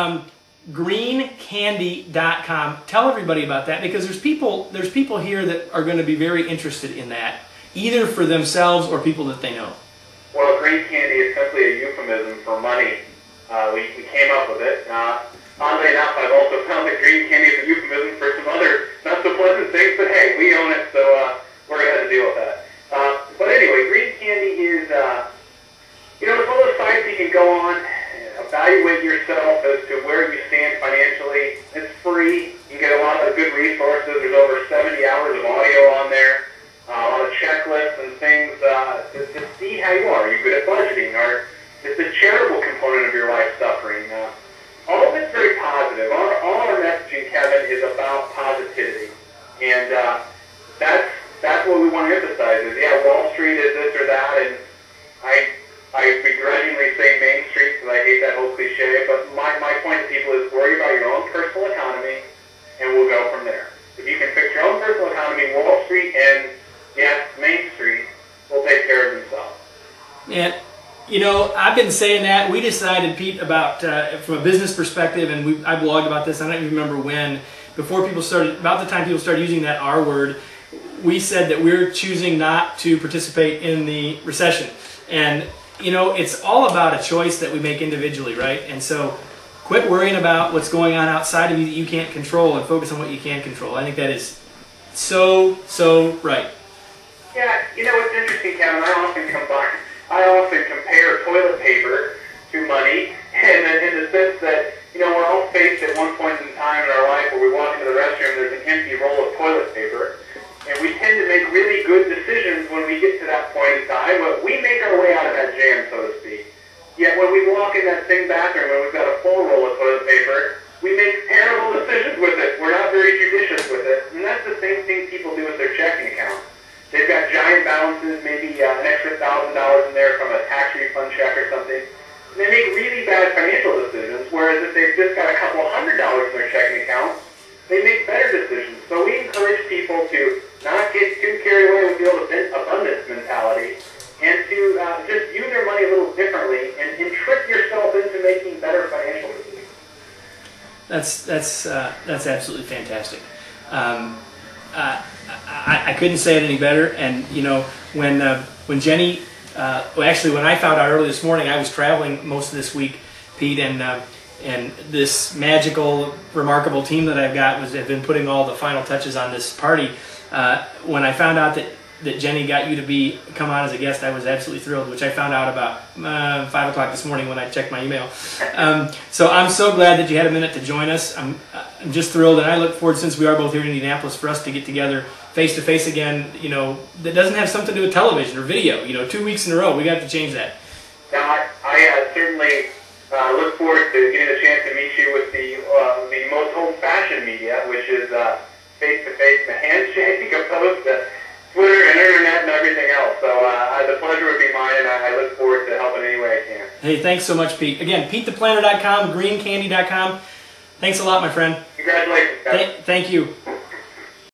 greencandy.com. Tell everybody about that, because there's people here that are going to be very interested in that, either for themselves or people that they know. Well, green candy is simply a euphemism for money. We came up with it. Oddly enough, I've also found that green candy is a euphemism for some other not so pleasant things, but hey, we own it, so we're going to have to deal with that. But anyway, green candy is, it's one of those sites you can go on, evaluate yourself as to where you stand financially. It's free. You get a lot of good resources. There's over 70 hours of audio on there, a lot of checklists and things to see how you are. Are you good at budgeting? Or is the charitable component of your life suffering? All of it's very positive. All our messaging, Kevin, is about positivity. And that's what we want to emphasize is, yeah, Wall Street is this or that, and I begrudgingly say Main Street because I hate that whole cliche, but my point to people is worry about your own personal economy, and we'll go from there. If you can fix your own personal economy, Wall Street and, yes, Main Street will take care of themselves. Yeah. I've been saying that. We decided, Pete, about from a business perspective, and I blogged about this. I don't even remember when. About the time people started using that R word, we said that we're choosing not to participate in the recession. And it's all about a choice that we make individually, right? And so, quit worrying about what's going on outside of you that you can't control, and focus on what you can control. I think that is so right. Yeah, it's interesting, Kevin. I often compare toilet paper to money, and in the sense that, we're all faced at one point in time in our life where we walk into the restroom, there's an empty roll of toilet paper, and we tend to make really good decisions when we get to that point in time, but we make our way out of that jam, so to speak. Yet when we walk in that same bathroom and we've got a full roll of toilet paper, we make terrible decisions with it. We're not very judicious with it, and that's the same thing people do with their checking accounts. They've got giant balances, maybe an extra $1,000 in there from a tax refund check or something. And they make really bad financial decisions, whereas if they've just got a couple $100 in their checking account, they make better decisions. So we encourage people to not get too carried away with the old abundance mentality, and to just use their money a little differently and trick yourself into making better financial decisions. That's absolutely fantastic. I couldn't say it any better. And when Jenny, actually when I found out early this morning, I was traveling most of this week, Pete, and this magical, remarkable team that I've got have been putting all the final touches on this party. When I found out that Jenny got you to come on as a guest, I was absolutely thrilled, which I found out about 5 o'clock this morning when I checked my email. So I'm so glad that you had a minute to join us. I'm just thrilled, and I look forward, since we are both here in Indianapolis, for us to get together face to face again, that doesn't have something to do with television or video. 2 weeks in a row, we got to change that. Now, I certainly look forward to getting a chance to meet you with the most old-fashioned media, which is face-to-face, the handshake, opposed to Twitter and internet and everything else. So the pleasure would be mine, and I look forward to helping any way I can. Hey, thanks so much, Pete. Again, PeteThePlanner.com, greencandy.com. Thanks a lot, my friend. Congratulations, guys. Thank you.